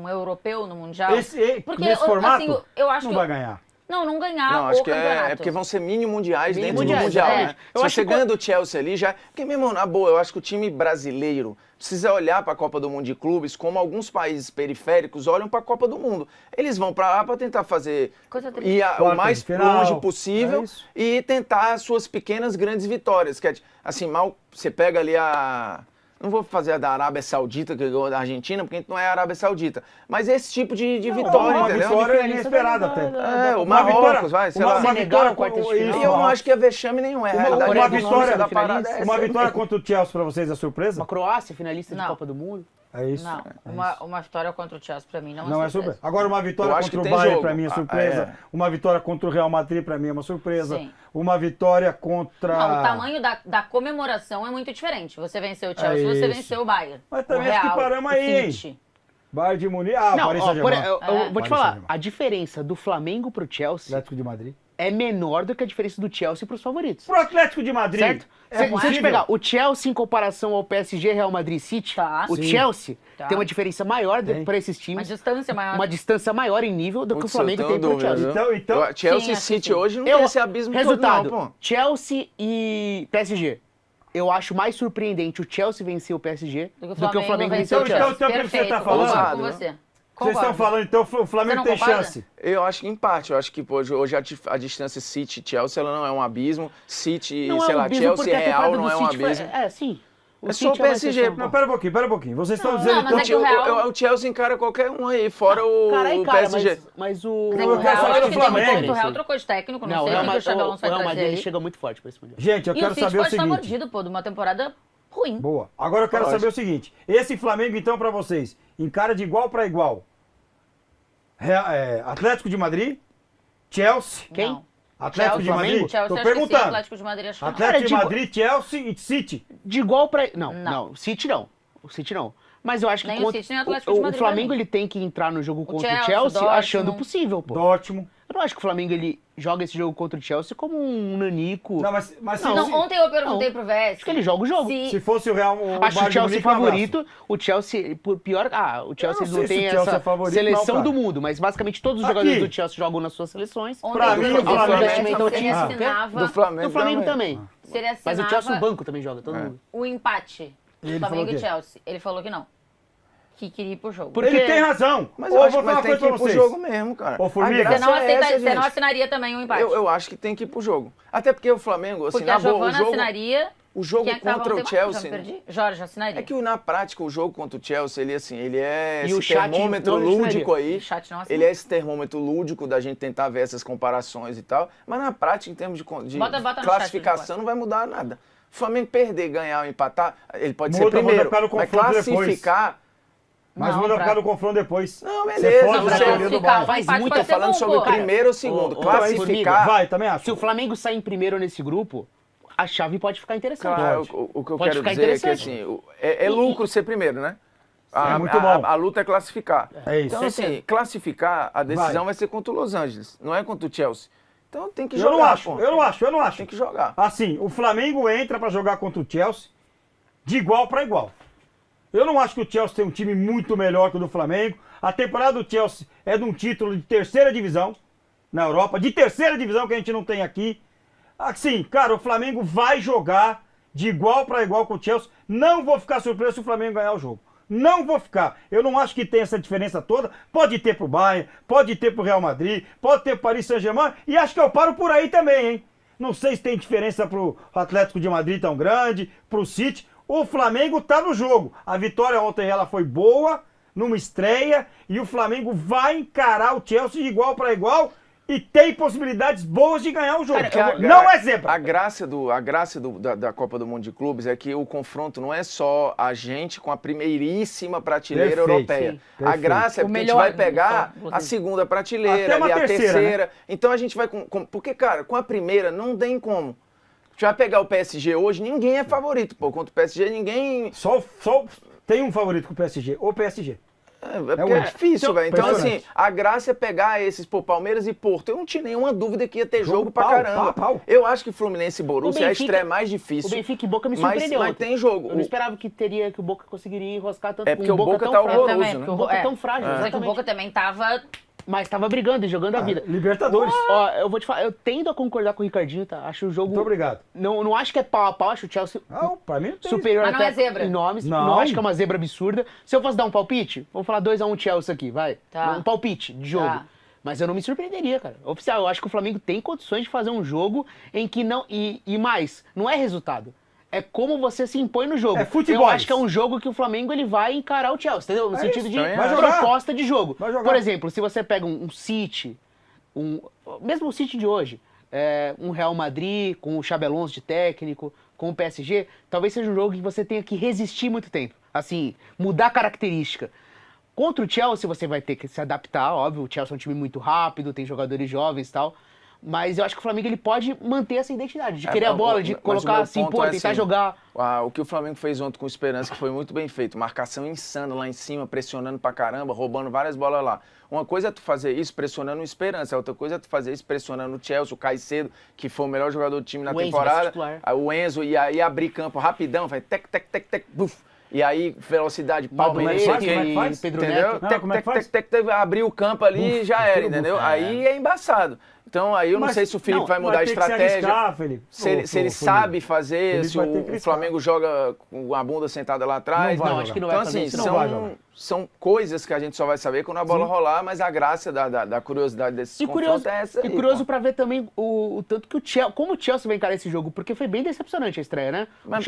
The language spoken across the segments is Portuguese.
um europeu no Mundial? Porque nesse formato, assim, eu acho não vai ganhar. Não ganhar Não, acho que campeonato. é porque vão ser mini mundiais Mini dentro mundiais, do Mundial, é. né? Se você ganha do Chelsea ali, já... Porque, meu irmão, na boa, eu acho que o time brasileiro precisa olhar para a Copa do Mundo de Clubes como alguns países periféricos olham para a Copa do Mundo. Eles vão para lá para tentar fazer ir o mais longe possível e tentar as suas pequenas grandes vitórias. Que é, assim, mal você pega ali a... Não vou fazer a da Arábia Saudita, que ganhou da Argentina, porque a gente não é a Arábia Saudita. Mas esse tipo de vitória, uma entendeu? Vitória inesperada até. O Marrocos, vai, sei lá. Uma vitória E eu não acho que é vexame nenhum, é a realidade. Uma vitória contra o Chelsea pra vocês é surpresa? Uma Croácia, finalista de Copa do Mundo? É isso. Não, uma vitória contra o Chelsea pra mim não é surpresa. Agora, uma vitória contra o Bayern pra mim é surpresa. Uma vitória contra o Real Madrid pra mim é uma surpresa. Sim. Uma vitória contra... Não, o tamanho da comemoração é muito diferente. Você venceu o Chelsea, você venceu o Bayern. Mas também acho que paramos aí, hein? Bayern de Munique. Paris Saint-Germain. Eu vou te falar, a diferença do Flamengo pro Chelsea... Atlético de Madrid. É menor do que a diferença do Chelsea pros favoritos. Pro Atlético de Madrid. Certo? Se a gente pegar o Chelsea em comparação ao PSG, Real Madrid e City, o Chelsea tem uma diferença maior para esses times. Uma distância maior em nível do que o Flamengo tem pro Chelsea. Então, Chelsea e City hoje não tem esse abismo resultado, todo não, pô. Chelsea e PSG. Eu acho mais surpreendente o Chelsea vencer o PSG do que o Flamengo vencer o Chelsea. Então, o que você tá falando? Vocês estão falando, então, o Flamengo tem chance? Eu acho que em parte. Eu acho que pô, hoje a distância City e Chelsea ela não é um abismo. City, sei lá, Chelsea e Real não é um abismo. Sim. É só o PSG. Não, pera um pouquinho. Vocês estão dizendo que o Chelsea encara qualquer um aí, fora o PSG. Mas o Real trocou de técnico, não sei o que o Xabi Alonso vai trazer. Mas ele chega muito forte pra esse Mundial. Gente, eu quero saber o seguinte. E o City pode estar mordido, pô, de uma temporada ruim. Boa. Agora eu quero saber o seguinte. Esse Flamengo, então, pra vocês, encara de igual pra igual. Atlético de Madrid, Chelsea. Quem? Atlético de Madrid? Chelsea, tô perguntando. Atlético de Madrid, acho que Atlético de Madrid, Chelsea e City. De igual pra... Não, City não. O City não. Mas eu acho que o Flamengo ele tem que entrar no jogo contra o Chelsea achando possível, pô. Dortmund. Eu não acho que o Flamengo ele joga esse jogo contra o Chelsea como um nanico. Não, ontem eu perguntei pro Vest. Acho que ele joga o jogo. Se fosse o Real, acho o Chelsea favorito. O Chelsea, por pior, o Chelsea não tem essa seleção do mundo, mas basicamente todos os jogadores do Chelsea jogam nas suas seleções. Pra mim, o do Flamengo também. Mas o Chelsea no banco também joga, todo mundo. O empate do Flamengo e Chelsea, ele falou que não. Que queria ir pro jogo. Porque ele tem razão. Mas eu acho que tem que ir pro jogo mesmo, cara. Você não assinaria também o empate? Eu acho que tem que ir pro jogo. Até porque o Flamengo, assim, porque a Giovana assinaria... O jogo contra o Chelsea... Jorge assinaria. É que na prática o jogo contra o Chelsea, ele é esse termômetro lúdico aí. Ele é esse termômetro lúdico da gente tentar ver essas comparações e tal. Mas na prática, em termos de classificação, não vai mudar nada. O Flamengo perder, ganhar ou empatar, ele pode ser primeiro. Mas classificar... Mas muda por causa do confronto depois. Não, beleza. Faz muito, tô falando sobre o primeiro ou segundo. Classificar... Vai, também acho. Se o Flamengo sair em primeiro nesse grupo, a chave pode ficar interessante. Claro, o que eu quero dizer é que assim, é lucro ser primeiro, né? É muito bom. A luta é classificar. É isso. Então, assim, classificar, a decisão vai ser contra o Los Angeles, não é contra o Chelsea. Então tem que jogar. Eu não acho. Tem que jogar. Assim, o Flamengo entra pra jogar contra o Chelsea de igual pra igual. Eu não acho que o Chelsea tem um time muito melhor que o do Flamengo. A temporada do Chelsea é de um título de terceira divisão na Europa, de terceira divisão que a gente não tem aqui. Assim, cara, o Flamengo vai jogar de igual para igual com o Chelsea. Não vou ficar surpreso se o Flamengo ganhar o jogo. Não vou ficar. Eu não acho que tem essa diferença toda. Pode ter pro Bayern, pode ter pro Real Madrid, pode ter pro Paris Saint-Germain. E acho que eu paro por aí também, hein? Não sei se tem diferença pro Atlético de Madrid tão grande, pro City. O Flamengo tá no jogo. A vitória ontem ela foi boa, numa estreia, e o Flamengo vai encarar o Chelsea de igual para igual e tem possibilidades boas de ganhar o jogo. Não é zebra. A graça da Copa do Mundo de Clubes é que o confronto não é só a gente com a primeiríssima prateleira europeia. A graça é porque a gente vai pegar a segunda prateleira, ali, a terceira. Né? Então a gente vai... Porque, cara, com a primeira não tem como. A gente vai pegar o PSG hoje, ninguém é favorito, pô. Contra o PSG, ninguém... Só tem um favorito com o PSG, o PSG. Porque é difícil, velho. Então, assim, a graça é pegar esses, Palmeiras e Porto. Eu não tinha nenhuma dúvida que ia ter jogo pra caramba. Eu acho que Fluminense e Borussia é a estreia mais difícil. O Benfica e Boca me surpreendeu. Mas tem jogo. Eu não esperava que o Boca conseguiria enroscar tanto. É porque o Boca tá horroroso, né? O Boca tão frágil. O Boca também tava... Mas tava brigando e jogando a vida. Libertadores. Ó, eu vou te falar, eu tendo a concordar com o Ricardinho, tá? Acho o jogo... Muito obrigado. Não acho que é pau a pau, acho o Chelsea pra mim superior até... Mas não é zebra. Em nomes. Não acho que é uma zebra absurda. Se eu fosse dar um palpite, vamos falar 2-1 Chelsea aqui, vai. Um palpite de jogo. Mas eu não me surpreenderia, cara. Oficial, eu acho que o Flamengo tem condições de fazer um jogo em que não... E mais, não é resultado. É como você se impõe no jogo. É futebol. Eu acho que é um jogo que o Flamengo ele vai encarar o Chelsea, entendeu? No sentido de proposta de jogo. Por exemplo, se você pega um City, mesmo o City de hoje, um Real Madrid, com o Xabi Alonso de técnico, com o PSG, talvez seja um jogo que você tenha que resistir muito tempo. Assim, mudar a característica. Contra o Chelsea você vai ter que se adaptar, óbvio. O Chelsea é um time muito rápido, tem jogadores jovens e tal. Mas eu acho que o Flamengo ele pode manter essa identidade, de querer a bola, de colocar, se impor, tentar jogar. O que o Flamengo fez ontem com o Esperança, que foi muito bem feito. Marcação insana lá em cima, pressionando pra caramba, roubando várias bolas lá. Uma coisa é tu fazer isso pressionando o Esperança, outra coisa é tu fazer isso pressionando o Chelsea, o Caicedo, que foi o melhor jogador do time na temporada. O Enzo, e aí abrir campo rapidão, vai tec, tec, tec, tec, buf. E aí, velocidade, Palmeiras, Pedro Neto. Abrir o campo ali já era, entendeu? Aí é embaçado. Então, aí eu não sei se o Felipe vai mudar a estratégia. Se ele sabe fazer, se o Flamengo joga com a bunda sentada lá atrás. Não, acho que não vai fazer isso. São coisas que a gente só vai saber quando a bola rolar, mas a graça da curiosidade desses confrontos é essa. E curioso pra ver também o tanto que o Chelsea, como o Chelsea vai encarar esse jogo, porque foi bem decepcionante a estreia, né? Mas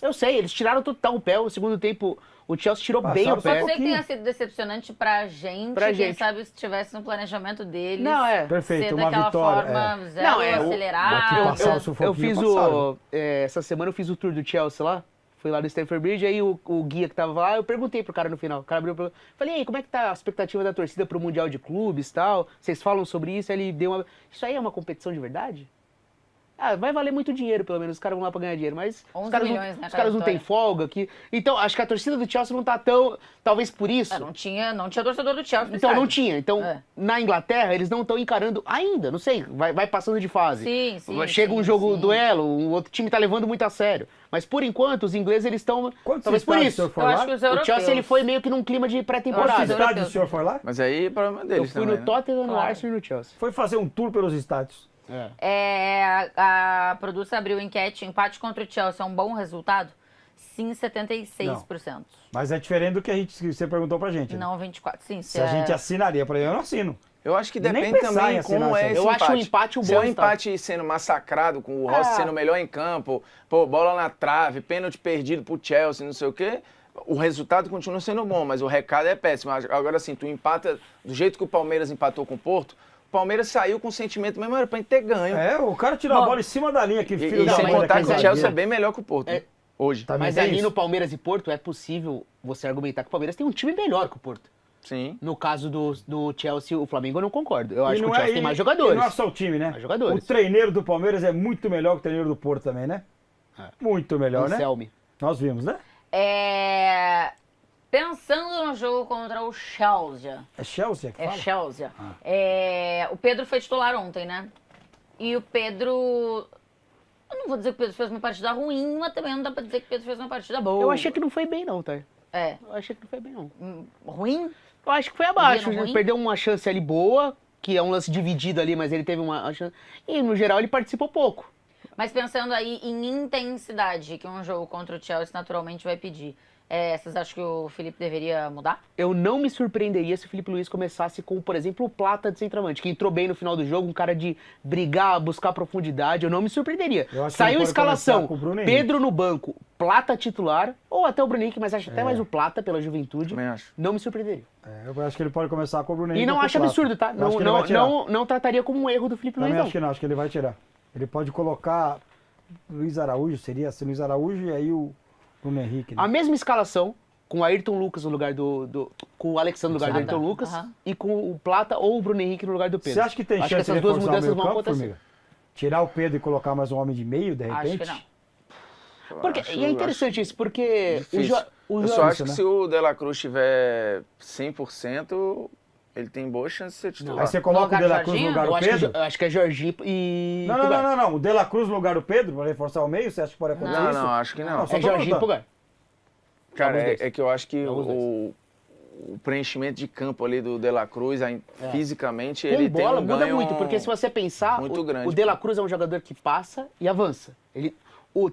eu sei, eles tiraram total o pé, o segundo tempo o Chelsea tirou bem o pé. Pode ser que tenha sido decepcionante pra gente, quem sabe se tivesse no planejamento deles. Não, perfeito, ser uma daquela vitória. Forma zero acelerado. Eu fiz essa semana eu fiz o tour do Chelsea lá. Fui lá no Stamford Bridge, aí o guia que tava lá, eu perguntei pro cara no final. O cara abriu pra... Falei, e aí, como é que tá a expectativa da torcida pro Mundial de Clubes e tal? Vocês falam sobre isso? Aí ele deu uma... Isso aí é uma competição de verdade? Vai valer muito dinheiro, pelo menos. Os caras vão lá pra ganhar dinheiro, mas os caras não têm folga aqui. Então, acho que a torcida do Chelsea não tá tão... Talvez por isso... Não tinha torcedor do Chelsea. Então, não tinha. Então, na Inglaterra, eles não estão encarando ainda. Não sei, vai passando de fase. Sim. Chega um jogo, duelo, o outro time tá levando muito a sério. Mas, por enquanto, os ingleses, eles estão... Talvez por isso. Eu acho que os europeus... O Chelsea, ele foi meio que num clima de pré-temporada. Quantos estádios o senhor foi lá? Mas aí, é problema deles também, Eu fui no Tottenham, no Arsenal e no Chelsea. Foi fazer um tour pelos estádios. A Produça abriu enquete, empate contra o Chelsea é um bom resultado? Sim, 76%. Não. Mas é diferente do que você perguntou pra gente. Não, 24%. Sim, se a gente assinaria, por exemplo, eu não assino. Eu acho que depende também como é esse Eu acho o empate um bom Se é um empate sendo massacrado, com o Rossi sendo o melhor em campo, bola na trave, pênalti perdido pro Chelsea, não sei o quê, o resultado continua sendo bom, mas o recado é péssimo. Agora, assim, tu empata do jeito que o Palmeiras empatou com o Porto, o Palmeiras saiu com o sentimento mesmo, era pra gente ter ganho. O cara tirou a bola em cima da linha. E sem contar que o Chelsea é bem melhor que o Porto. Hoje. Mas ali no Palmeiras e Porto é possível você argumentar que o Palmeiras tem um time melhor que o Porto. Sim. No caso do Chelsea, o Flamengo eu não concordo. Eu acho que o Chelsea tem mais jogadores. Não é só o time, né? Mais jogadores. O treineiro do Palmeiras é muito melhor que o treineiro do Porto também, né? Muito melhor, né? Anselmi. Nós vimos, né? Pensando no jogo contra o Chelsea. É Chelsea que fala? É Chelsea. O Pedro foi titular ontem, né? E o Pedro... Eu não vou dizer que o Pedro fez uma partida ruim, mas também não dá pra dizer que o Pedro fez uma partida boa. Eu achei que não foi bem não, tá? Eu achei que não foi bem não. Ruim? Eu acho que foi abaixo. Ele perdeu uma chance ali boa, que é um lance dividido ali, mas ele teve uma chance... E no geral ele participou pouco. Mas pensando aí em intensidade, que um jogo contra o Chelsea naturalmente vai pedir... vocês acham que o Felipe deveria mudar? Eu não me surpreenderia se o Felipe Luiz começasse com, por exemplo, o Plata de centroavante, que entrou bem no final do jogo, um cara de brigar, buscar profundidade. Eu não me surpreenderia. Saiu a escalação, Pedro no banco, Plata titular, ou até o Bruno Henrique, mas acho até mais o Plata pela juventude. Também acho. Não me surpreenderia. Eu acho que ele pode começar com o Bruno Henrique. E não acho absurdo, tá? Não trataria como um erro do Felipe Luiz, não. Acho que não, acho que ele vai tirar. Ele pode colocar Luiz Araújo, seria assim, Luiz Araújo e aí o Bruno Henrique. Né? A mesma escalação, com o Ayrton Lucas no lugar com o Alexandre no lugar do Ayrton Lucas, e com o Plata ou o Bruno Henrique no lugar do Pedro. Você acha que tem chance de essas duas mudanças vão acontecer? Formiga? Tirar o Pedro e colocar mais um homem de meio, de repente? Acho que não. E é interessante isso, porque Eu só acho que se o De La Cruz tiver 100%, ele tem boa chance de ser titular. Aí você coloca o De La Cruz no lugar do Pedro? Eu acho que é Jorginho e... Não. O De La Cruz no lugar do Pedro, para reforçar o meio, você acha que pode acontecer isso? Não, acho que não. É Jorginho e Pulgar. Cara, é que eu acho que o preenchimento de campo ali do De La Cruz, fisicamente, ele tem um ganho muda muito, porque se você pensar, o De La Cruz é um jogador que passa e avança.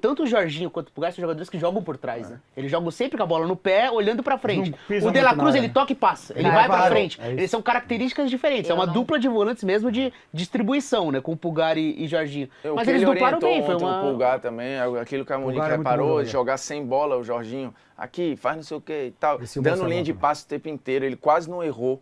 Tanto o Jorginho quanto o Pulgar são jogadores que jogam por trás, né? Eles jogam sempre com a bola no pé, olhando pra frente. O De La Cruz, ele toca e passa. Ele vai pra frente. Eles são características diferentes. É uma dupla de volantes mesmo de distribuição, né? Com o Pulgar e Jorginho. Mas eles duplaram bem. Foi o Pulgar também, aquilo que a Monique reparou, de jogar sem bola, o Jorginho. Aqui, faz não sei o que e tal. Dando linha de passe o tempo inteiro. Ele quase não errou.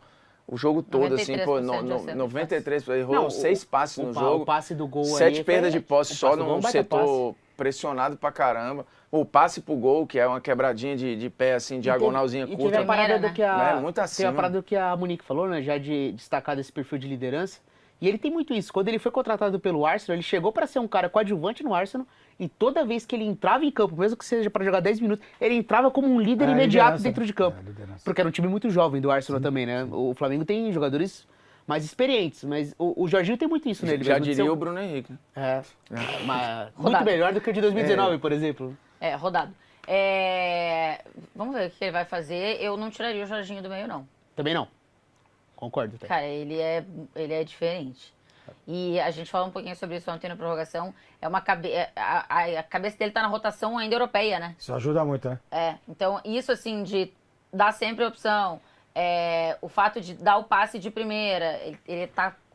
O jogo todo, assim, pô, 93%, errou 6 passes no jogo. O passe do gol 7 perdas de posse só num setor pressionado pra caramba. O passe pro gol, que é uma quebradinha de pé, assim, diagonalzinha curta. E teve a parada que muito acima. Teve a parada que a Monique falou, né, já de destacar desse perfil de liderança. E ele tem muito isso. Quando ele foi contratado pelo Arsenal, ele chegou pra ser um cara coadjuvante no Arsenal. E toda vez que ele entrava em campo, mesmo que seja pra jogar 10 minutos, ele entrava como um líder imediato dentro de campo. Porque era um time muito jovem do Arsenal também, né? O Flamengo tem jogadores mais experientes, mas o Jorginho tem muito isso nele. Já diria o Bruno Henrique. Mas muito melhor do que o de 2019, por exemplo. Rodado. Vamos ver o que ele vai fazer. Eu não tiraria o Jorginho do meio, não. Também não. Concordo. Cara, ele é diferente. E a gente falou um pouquinho sobre isso ontem na prorrogação. A cabeça dele tá na rotação ainda europeia, né? Isso ajuda muito, né? Então, isso assim, de dar sempre a opção, o fato de dar o passe de primeira,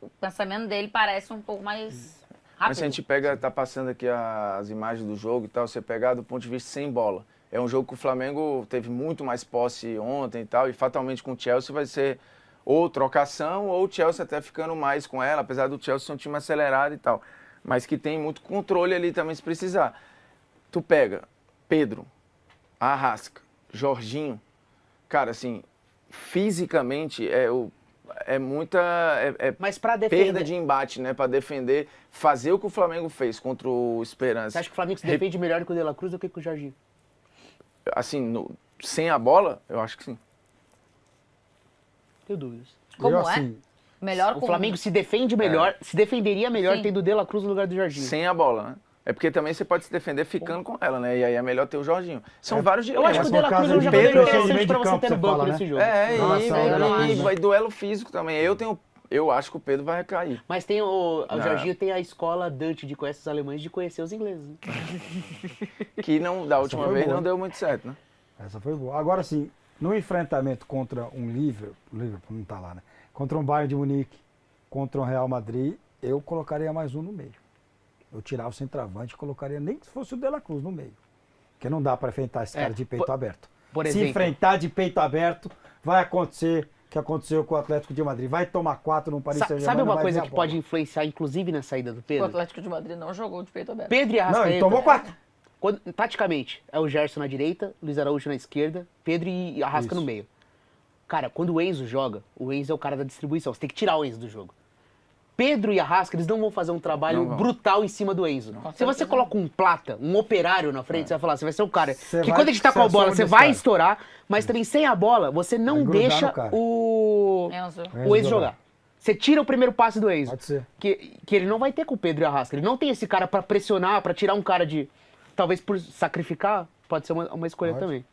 o pensamento dele parece um pouco mais rápido. Mas se a gente tá passando aqui as imagens do jogo e tal, você pegar do ponto de vista sem bola. É um jogo que o Flamengo teve muito mais posse ontem e tal, e fatalmente com o Chelsea vai ser ou trocação, ou o Chelsea até ficando mais com ela, apesar do Chelsea ser um time acelerado e tal. Mas que tem muito controle ali também se precisar. Tu pega Pedro, Arrasca, Jorginho, cara, assim, fisicamente é muita mas pra defender, perda de embate, né? Pra defender, fazer o que o Flamengo fez contra o Esperança. Você acha que o Flamengo se defende melhor que o De La Cruz do que com o Jorginho? Assim, sem a bola, eu acho que sim. Tenho dúvidas. Como melhor o Flamengo se defende melhor, se defenderia melhor tendo o De La Cruz no lugar do Jorginho. Sem a bola, né? É porque também você pode se defender ficando com ela, né? E aí é melhor ter o Jorginho. São vários dilemas. Eu acho que o De La Cruz é um jogador interessante pra você ter no banco nesse jogo. E vai duelo físico também. Eu acho que o Pedro vai recair. Mas tem o Jorginho tem a escola Dante de conhecer os alemães de conhecer os ingleses. Né? Que da última vez não deu muito certo, né? Essa foi boa. Agora sim, no enfrentamento contra um Liverpool não tá lá, né? Contra um Bayern de Munique, contra um Real Madrid, eu colocaria mais um no meio. Eu tirava o centroavante e colocaria nem que fosse o De La Cruz no meio. Porque não dá para enfrentar esse cara de peito aberto. Se enfrentar de peito aberto, vai acontecer o que aconteceu com o Atlético de Madrid. Vai tomar 4 no Paris Saint-Germain. Sabe uma coisa que pode influenciar, inclusive, na saída do Pedro? O Atlético de Madrid não jogou de peito aberto. Pedro e Arrascaeta. Não, ele tomou 4. Taticamente, é o Gerson na direita, Luiz Araújo na esquerda, Pedro e Arrasca no meio. Cara, quando o Enzo joga, o Enzo é o cara da distribuição. Você tem que tirar o Enzo do jogo. Pedro e Arrasca, eles não vão fazer um trabalho brutal em cima do Enzo. Se você coloca um plata, um operário na frente, você vai falar, você vai ser o cara que quando a gente tá com a bola, você vai estourar, mas também sem a bola, você não deixa o Enzo jogar. Você tira o primeiro passe do Enzo. Pode ser. Que ele não vai ter com o Pedro e Arrasca. Ele não tem esse cara pra pressionar, pra tirar um cara de... Talvez por sacrificar, pode ser uma escolha também.